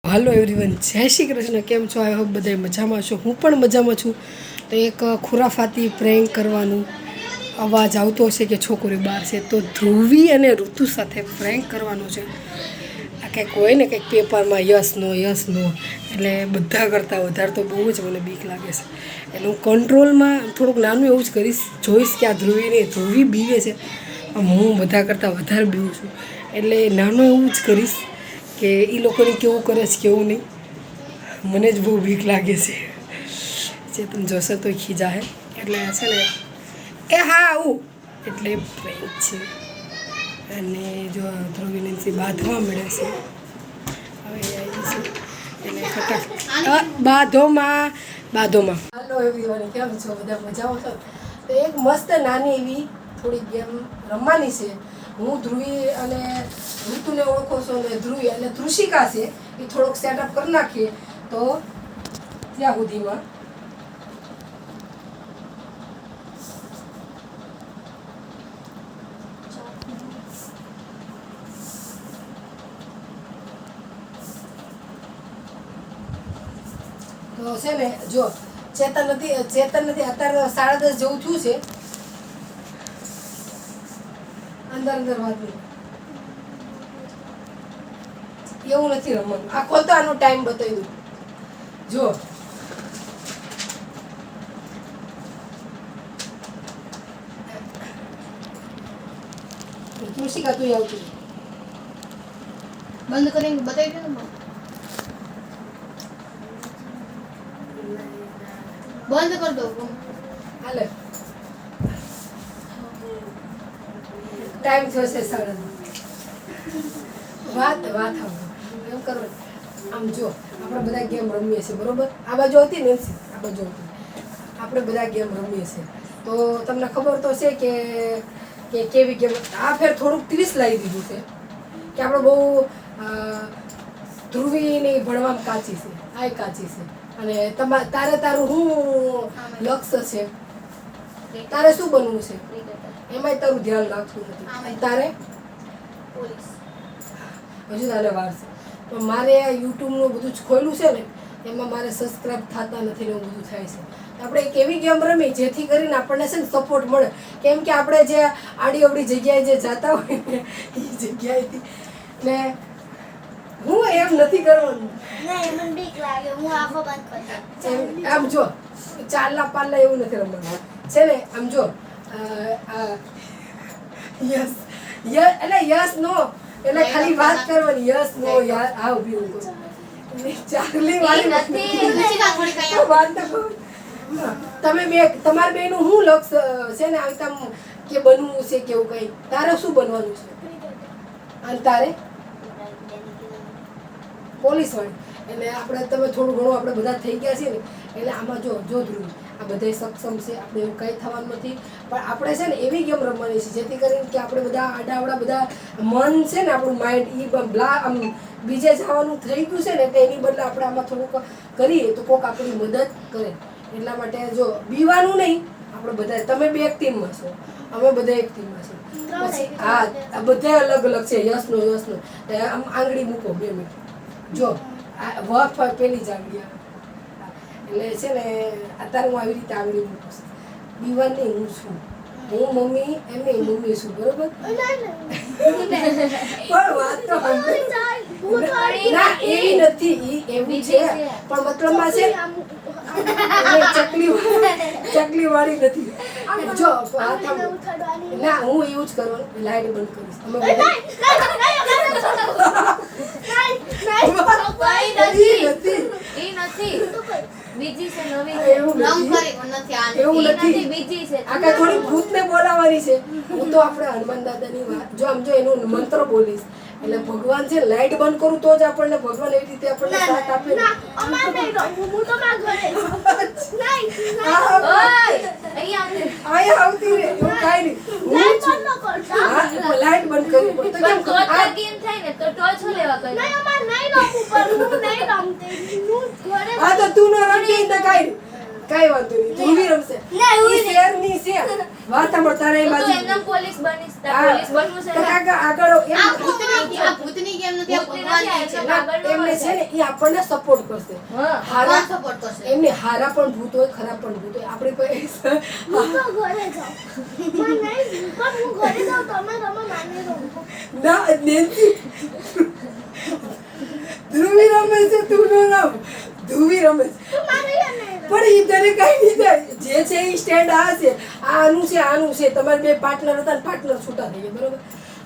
હાલો everyone, જય શ્રી કૃષ્ણ. કેમ છો? આઈ હોપ બધા મજામાં છો. હું પણ મજામાં છું. તો એક ખુરાફાતી પ્રેન્ક કરવાનું અવાજ આવતો હશે કે છોકરી બહાર છે, તો ધ્રુવી અને ઋતુ સાથે પ્રેન્ક કરવાનું છે. આ કંઈક હોય ને કંઈક પેપરમાં યસ નો એટલે બધા કરતાં વધારે તો બહુ જ મને બીક લાગે છે. એટલે હું કંટ્રોલમાં થોડુંક નાનું એવું જ કરીશ, જોઈશ કે આ ધ્રુવી બીવે છે, હું બધા કરતાં વધારે બીવું છું, એટલે નાનું એવું જ કરીશ કે એ લોકોને કેવું કરે છે કેવું નહીં. મને જ બહુ બીક લાગે છે. જે તમે જોશો તો ખીજા હે એટલે છે ને એ હા આવું એટલે પ્રેન્ક છે. અને જો ધ્રુવીને બાંધવા મળે છે. હવે આવી છે એટલે ફટાફટ બાધોમાં હાલો એવી કેમ છો? બધા મજામાં છો? તો એક મસ્ત નાની એવી થોડી ગેમ રમવાની છે. હું ધ્રુવી અને ઋતુને ઓળખો છો ને ધ્રુવી અને ધ્રુષિકા છે, એ થોડોક સેટઅપ કરી નાખીએ તો ત્યાં સુધીમાં તો છે ને જો ચેતન નથી અત્યારે 10:30 જેવું થયું છે. અંદર વાત એવું નથી રમવાનું. આ ખોલતો આનો ટાઈમ બતાવી દઉં. જો કૃષિકા તું આવતું બંધ કરીને બતાવી દે ને. બંધ કર દો. હાલે ટાઈમ થયો છે 10:30. વાત એમ કરો. આમ જો આપણે બધા ગેમ રમીએ છીએ, બરોબર? આ બાજુ હતી ને આ બાજુ હતી, આપણે બધા ગેમ રમીએ છીએ. તો તમને ખબર તો છે કે કેવી ગેમ. આ ફેર થોડુંક 30 લાવી દીધું છે કે આપણે બહુ ધ્રુવીની ભણવામાં કાચી છે, આ કાચી છે. અને તારું શું લક્ષ્ય છે? તારે શું બનવું છે? એમાંય તારું ધ્યાન રાખતું નથી. તારે હજુ તારે વાર છે. તો મારે યુટ્યુબનું બધું જ ખોલ્યું છે ને, એમાં મારે સબસ્ક્રાઈબ થતા નથી ને એવું બધું થાય છે. આપણે એક એવી ગેમ રમી જેથી કરીને આપણને છે ને સપોર્ટ મળે. કેમ કે આપણે જે આડી અવડી જગ્યાએ જે જતા હોય ને એ જગ્યાએથી ને હું એમ નથી કરવાનું. આમ જો ચાલના પાલના એવું નથી રમવાનું છે ને. આમ જો યસ એટલે યસ નો એટલે ખાલી વાત કરવાની. યસ નો યાર આ ઉભી હું ચાલી વાળી વાત તમે બે તમારા બેનું શું લક્ષ્ય છે ને આમ કે બનવું છે કેવું કઈ? તારે શું બનવાનું છે? અને તારે પોલીસ વાળી. એટલે આપણે તમે થોડું ઘણું આપણે બધા થઈ ગયા છીએ ને, એટલે આમાં જો ધ્રુવ આ બધા સક્ષમ છે, આપણે એવું કંઈ થવાનું નથી. પણ આપણે છે ને એવી ગેમ રમવાની છે જેથી કરીને કે આપણે બધા આડાવડા બધા મન છે ને આપણું માઇન્ડ આમ બીજે જવાનું થઈ ગયું છે ને, એટલે એની બદલે આપણે આમાં થોડુંક કરીએ તો કોઈક આપણી મદદ કરે. એટલા માટે જો બીવાનું નહીં. આપણે બધા તમે બે એક ટીમમાં છો, અમે બધા એક ટીમમાં છો. હા બધા અલગ અલગ છે. યસનો આમ આંગળી મૂકો 2 મિનિટ. જો વફ પેલી જ આંગળી આવે એટલે છે ને અત્યારે હું આવી રીતે આંગળી મૂકું છું. બીવાની હું છું, હું મમ્મી એમની મમ્મી છું, બરોબર? પણ વાત તો ના એવી નથી, એવું છે પણ મતલબમાં છે ચકલી વાળી નથી. જો ના હું એવું જ કરવાનું. લાઈટ બંધ કરીશ. અમે થોડી ભૂતને બોલાવવાની છે. હું તો આપણે હનુમાન દાદાની વાત જો આમ જો એનું મંત્ર બોલીશ એટલે ભગવાન છે લાઈટ બંધ કરું તો જ આપણને ભગવાન એવી રીતે આપણને સાથ આપે. આવતી રે એવું કાઈ નહીં. લાઈટ બંધ કરી હા તો તું ન રમતી તો કાઈ કાંઈ વાંધો નહીં ધ્રુવી રમશે ઈ શેરની છે વાત સાંભળ તારે એ બાજુ એમના પોલીસ બનીશ હા. પોલીસ બનવું છે તો ને? કાકા આગળ એમ આ ભૂતની ગેમ નથી, આ ભગવાનની છે. એમને છે ને એ આપણને સપોર્ટ કરશે હા. હારા ભગવાન support કરશે. એમને હારા પણ ભૂત હોય ખરાબ પણ ભૂત હોય આપણી પાસે ના નેન્સી ધ્રુવી રમે છે તું નો રમ ધ્રુવી રમે છે પણ ઈ તને કઈ નહીં થાય જે છે ઈ સ્ટેન્ડ આ છે આનું છે તમારે બે પાર્ટનર હતા ને પાર્ટનર છૂટા થઈ ગયા બરોબર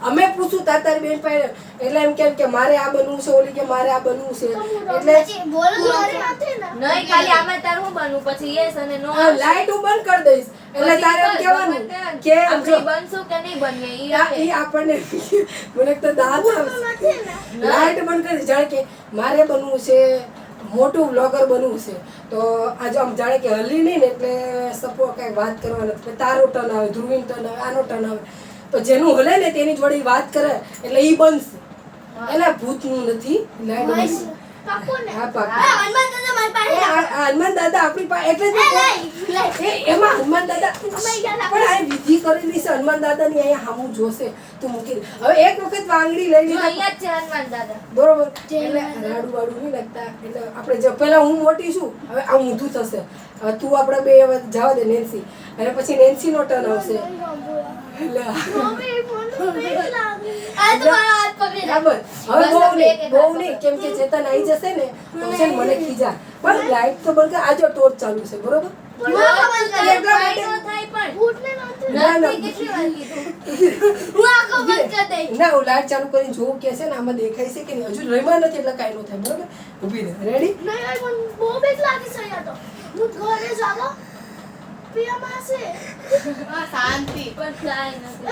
અમે પૂછું તારી બેન પાસે એટલે એમ કેમ કે મારે આ બનવું છે ઓલી કે મારે આ બનવું છે એટલે નહીં ખાલી આમાં તારું હું બનવું પછી યસ અને નો લાઈટ હું બંધ કરી દઈશ એટલે તારે એમ કહેવાનું કે આમ જો બનશું કે નહીં બનીએ ઈ ઈ આપણને મને તો દાંત આવશે લાઈટ બંધ કરી જાણે કે મારે બનવું છે મોટું બ્લોગર બનવું છે તો આજે આમ જાણે કે હલી નહીં ને એટલે સપો કઈ વાત કરવાનો તારો ટર્ન આવે ધ્રુવીન ટર્ન આવે આનો ટર્ન આવે તો જેનું હલે ને તેની જોડે ઈ વાત કરે એટલે ઈ બનશે એટલે ભૂતનું નથી લાઈટ બનશે હા પાક્કું. હનુમાન દાદા આપણી પાસે એટલે જ એમાં હનુમાન દાદા પણ આ વિધિ કરેલી છે હનુમાન દાદાની અહીંયા સામું જોશે તું મૂકી દે હવે એક વખત વાંગડી લઈ જો લીધા અહીંયા જ છે હનુમાન દાદા બરોબર એટલે રાડું વાડું નહીં લાગતા એટલે આપણે જો પેલા હું મોટી છું હવે આ ઊંધું થશે હવે તું આપણે બે હવે જવા દે નેન્સી અને પછી નેન્સી નો ટર્ન આવશે એટલે બરાબર હવે બહુ નહીં કેમ કે ચેતન આવી જશે ને તો છે ને મને ખીજા પણ લાઈટ તો બંધ કર આજે ટોર્ચ ચાલુ છે બરોબર એટલા માટે ના, ના. નથી કેટલી વાર કીધું ના હું લાઈટ ચાલુ કરીને જોઉં કે છે ને આમાં દેખાય છે કે નહીં હજુ રમ્યા નથી એટલે કાંઈ ન થાય બરોબર ઊભી રહે રેડી હા, શાંતિ. પણ કાંઈ નથી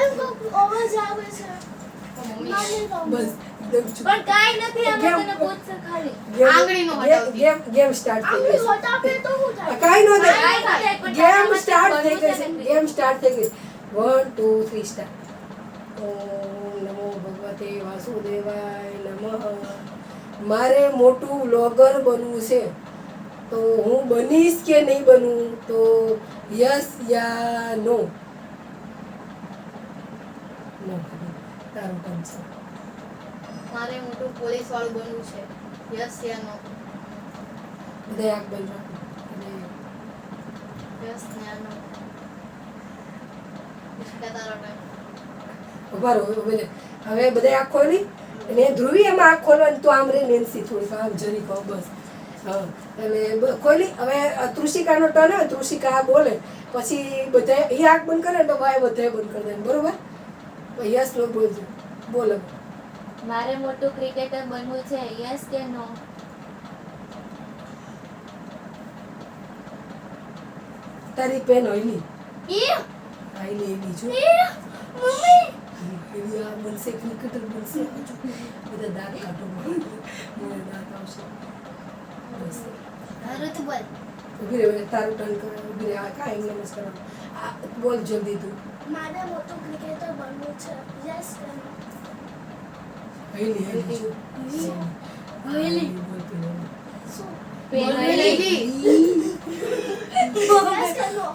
બસ એકદમ ચૂપ પણ કાંઈ નથી અમે કેમ? તને પૂછશે ખાલી આંગળીનો હટાવતી. ગેમ સ્ટાર્ટ થઈ ગઈ છે કાંઈ ન થાય કાંઈ ન થાય, પણ ગેમ તારામાં સ્ટાર્ટ થઈ બનવું ગઈ છે છે ને. ગેમ સ્ટાર્ટ થઈ ગઈ 1 2 3 સ્ટાર્ટ ઓમ નમો ભગવતે વાસુદેવાય નમઃ મારે મોટું વ્લોગર બનવું છે તો હું બનીશ કે નહીં બનવું તો યસ યા નો નો તારું કામ છે મારે મોટું પોલીસ વાળું બનવું છે. યસ યા નો? બધા આંખ બંધ રાખો અને યસ યા નો? ઈશિકા, તારો time. ઉભા રહો હવે બધા આંખ ખોલી અને ધ્રુવી એમાં આંખ ખોલવાની તો આમ રે નેન્સી થોડીક આમ જરી કહો બસ હા એટલે ખોલી હવે તૃષિકાનો ટર્ન આવે તૃષિકા બોલે પછી બધા એ આંખ બંધ કરે ને તો ભાઈ બધાએ બંધ કરી દે બરોબર યસ નો બોલજો બોલો મારે મોટું ક્રિકેટર બનવું છે યસ કે નો તારી પેન હોયલી આઈલી એ બીજું એવી આ બનશે ક્રિકેટર બનશે બધા દાંત કાઢો મને દાંત આવશે બસ ઉભી રહે તારું ટર્ન કરે ઉભી રહે આ કાંઈ એમને મસ્ત કરો આ બોલ જલ્દી તું મારે મોટું ક્રિકેટર બનવું છે યસ કે નો? હૈલી હૈલી જો હૈલી. બોલ પેલો શું? પેન બોલી લીધી. યસ કે નો?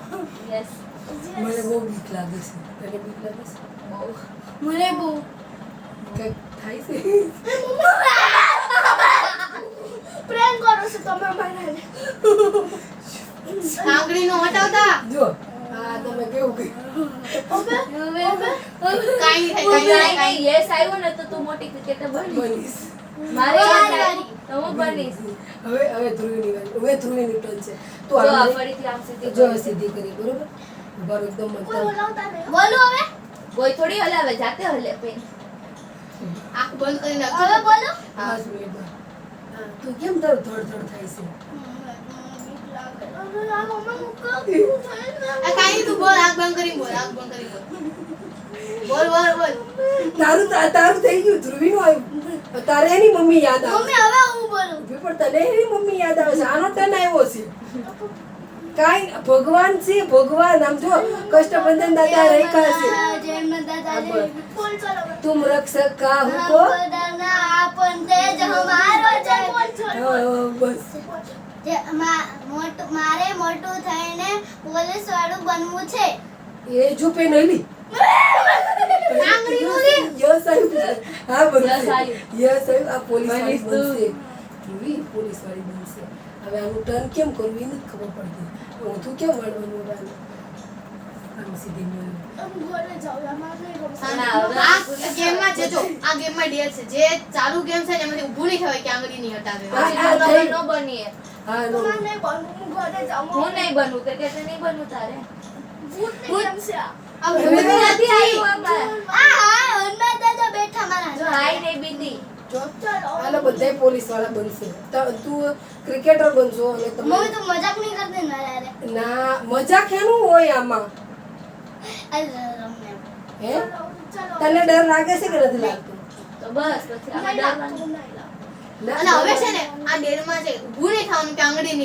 યસ મને બહુ બીક લાગે છે તને બીક લાગે છે મને બહુ કંઈક થાય છે પ્રેમ કરો છો તમે મને આંગળીનો હટાવતા. જો આ તમે કેવું કહ્યું હવે કાંઈ નહીં થાય, કાંઈ નહીં થાય. કાંઈ યસ આવ્યો ને તો તું મોટી ક્રિકેટર બની બનીશ મારે yes વારી. આવ્યું તો હું બનીશ હવે ધ્રુવીની વારી હવે ધ્રુવીની ટર્ન છે તું જો આ આમ ફરીથી આમ સીધી જો કરી. સીધી કરી બરોબર બરોબર એકદમ કોઈ મતલબ બોલાવતા નહીં બોલો હવે. કોઈ થોડી હલાવે જાતે હલે પેન આંખ બંધ કરી નાખજો. હવે બોલો 5 મિનિટમાં હા તું કેમ તારું ધડ થાય છે આ કાંઈ નહીં, તું બોલ. આંખ બંધ કરીને બોલ. આંખ બંધ કરીને બોલ. બોલ બોલ બોલ. તારું થઈ ગયું ધ્રુવીનું આવ્યું તારે એની મમ્મી યાદ આવે મમ્મી હવે હું બોલું છે પણ તને એની મમ્મી યાદ આવે છે આનો ટર્ન આવ્યો છે કાંઈ ભગવાન છે ભગવાન આમ જો કષ્ટબંધન દાદા રેખા છે જય માતા दी बोल चलो तुम रक्षक का हमको बदलना अपन तेज हमारो जय बोल चलो बस મારે મોટું થઈને પોલીસ વાળું બનવું છે. એ જો પેન હલી આંગળીનું રે. યસ આવ્યું. હા યસ બનશે. આવ્યું. યસ આવ્યું. આ પોલીસ વાળી બનીશ તું. બનશે. ધ્રુવી પોલીસ વાળી બનશે. હવે આનું ટર્ન કેમ કરવું એ નથી ખબર પડતી. ઊંધું કેમ વળવાનું આનું? આમ સીધી મેળવું. ઘરે જાઉં અમારે નહીં ગમશે. ના, હવે આ ગેમમાં છે જો આ ગેમમાં ડેર છે જે ચાલુ ગેમ છે ને એમાંથી ઊભું નહીં થવાય કે આંગળી નહીં હટાવે હા, પછી હા, તું થઈ. ન બનીએ. હા નો તમારે નહીં બનવું. હું ઘરે જાઉં. હું નહીં બનવું ક્રિકેટર નહીં બનવું તારે. ભૂતની ગેમ છે આ. આ ભૂત ભૂત નથી નથી આવ્યું આમાં. હનુમાન દાદા બેઠા મારા જો હાય નહીં બીતી. જો ચાલો. હાલો બધાય પોલીસ વાળા બનશે. તું ક્રિકેટર બનશો અને મમ્મી તો મજાક નહીં કરતી ને મારા હારે. ના મજાક એનું હોય આમાં અરે રમને. હે ચાલો. તને ડર લાગે છે કે નથી લાગતો? તો બસ પછી આમાં નહીં ડરવાનું. લાગતું, નહીં લાગતું. ના, અને હવે છે ને આ ડેરમાં છે ઊભું નહીં થવાનું કે આંગળી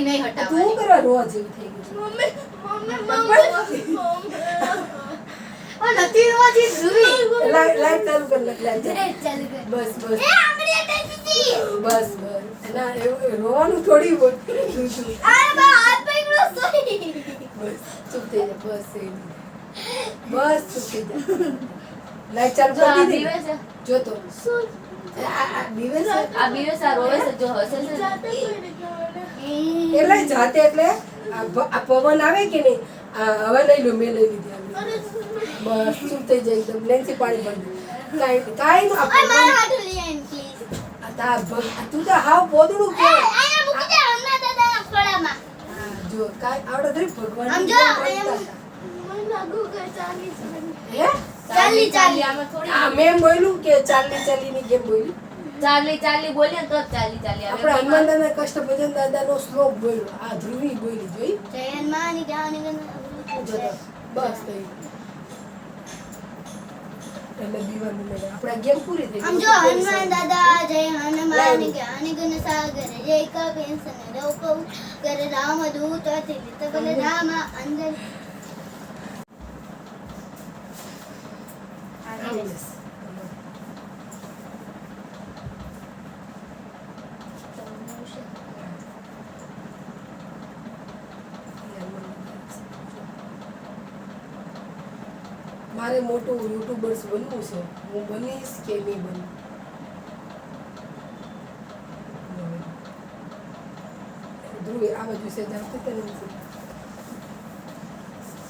નહીં તું હટાવે શું કરવા રોવા જેવું થઈ ગયું છે? મમ્મી નથી રોવાથી ધ્રુવી લાઈટ ચાલુ કર નાખ, લાઈટ ચાલુ. ચાલુ કર. બસ બસ એ આંગળી હટાવી દીધી. બસ બસ ના રોવાનું થોડી હોય. તું તું. અરે બા હાથ પકડો સોરી. બસ ચૂપ થઈ જા બસ એ બસ ચૂપ થઈ જા. લાઈટ ચાલુ જો આ કરી બીવે દીધી છે. જો તો આ બીવે છે આ બીવે છે, આ રોવે છે, જો હસે છે ને. જાતે કોઈ રીતના મને. એટલે જાતે એટલે આ પવન આવે કે નહીં હવે લઈ લો મેં લઈ લીધી અરે આંગળી. બસ ચૂપ થઈ જાય એકદમ લેન્સી પાણી ભરી કાંઈ નું ઓય મારા હાથ લઈ આવીને પ્લીઝ. તું તો હાવ પોદડું કે અહીંયા મૂકી દે હમણાં દાદાના ખોળામાં. જો કાંઈ આવડે ખરી ભગવાન આમ જો, અહીંયા મને લાગુ કે ચાલી હે ચાલી, ચાલી. આમાં થોડી આ મેં બોલ્યું કે ચાલી ચાલીની કેમ બોલ્યું ચાલી ચાલી બોલીએ ને તો જ ચાલી ચાલી આવે. આપણે હનુમાન દાદા કષ્ટભજન દાદાનો શ્લોક બોલ્યો આ ધ્રુવી બોલી જોઈ જયન માની જાની ગન. જો તો બસ થઈ એટલે દીવાનું મેળે આપણે ગેમ પૂરી થઈ આમ જો હનુમાન દાદા જય હનુમાન જ્ઞાની ગુણ સાગર જય કપીસન રોકો કર રામ દૂત અતિલિત બલ રામ અંજન. Yes. મારે મોટું યુટ્યુબર્સ બનવું છે હું બનીશ કે નહીં બનું ધ્રુવી આ બાજુ છે જાણતી કે નથી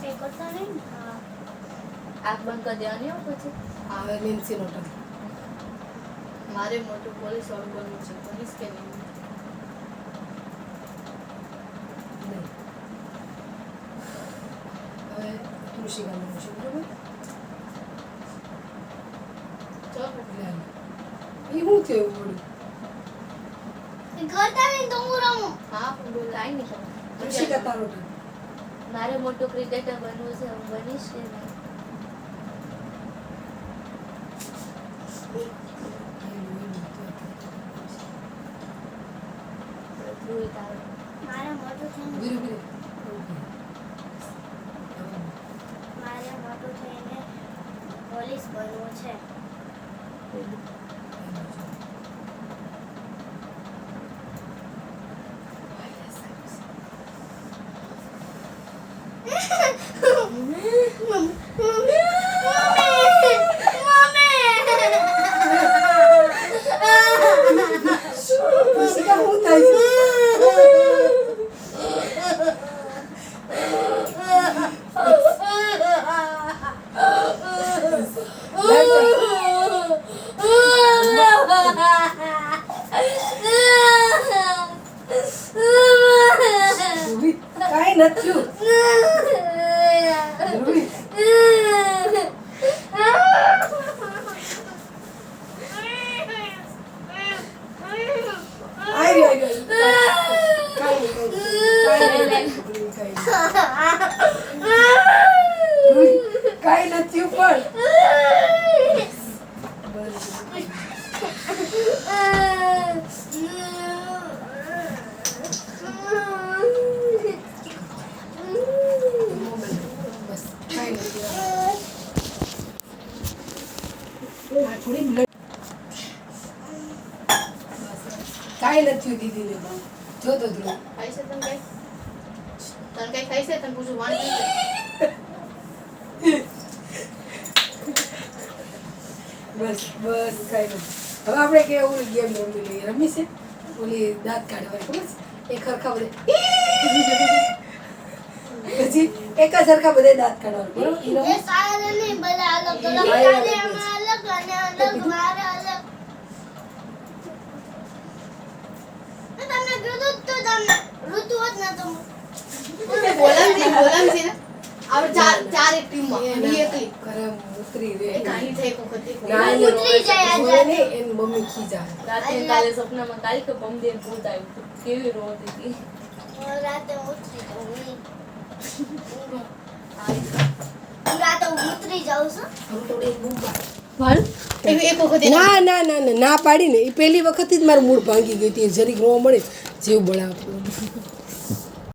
એ કરતા નહીં ને? હા. આંખ બંધ કરી દેવાની હો પછી. આ નેન્સી નો ટર્ન મારે મોટું પોલીસ વાળું બનવું છે પોલીસ કે નહીં નહીં હવે કૃષિકા બનવું છે બરોબર ચાલ એ શું થયું બોલું એ કરતા નહીં તો હું રમું. હા પણ બોલ કાંઈ નહીં ખબર. કૃષિકા તારો turn. મારે મોટું ક્રિકેટર બનવું છે, હું બનીશ કે નહીં? ધ્રુવી તારો. મારે મોટું થઈને બીરું બીરું. મારે મોટું થઈને પોલીસ બનવું છે. કૃષિકા શું થાય છે ધ્રુવી કાંઈ નથી થયું ધ્રુવી આઈ રહ્યો કાંઈ નહીં કાંઈ નથી પણ કાંઈ નથી થયું દીદીને પણ. જો તો ધ્રુવ. ખાઈ છે તને કઈ ખાઈ છે તને પૂછું વાંચી છે બસ બસ કાંઈ નથી. હવે આપણે કે ઓલી ગેમ રમી છે ઓલી દાંત કાઢવાની ખબર છે એક સરખા બધે પછી એક જ સરખા બધે દાંત કાઢવાનું બરોબર ઈ એ રમી? સારા નહીં બધા અલગ અલગ હા, તારે અલગ આમાં અલગ અને અલગ મારે અલગ મેં તમને કીધું જ તો તમને ઋતુ જ નતો બોલમ છે ને આપણે ચાર એક ટીમમાં એના ઈ એકલી ઘરે ઉતરી રે એ કાંઈ થાય એક વખત એક ના, વખત. એને ઉતરી જાય જોવે આજે. નહીં, એની મમ્મી ખીજાય. રાતે કાલે સપનામાં કાલે કે પમદે ભૂત આવ્યું હતું. કેવી રોતી હતી. રાતે ઉતરી જાઉં રાતે ઉતરી જાઉં છું હવે થોડી બૂમ પાડ. એક વખત એને- ના ના ના ના ના પાડી ને એ પહેલી વખત જ મારું મૂડ ભાંગી ગઈ હતી જરીક રોવા મળે જેવું બળાવતું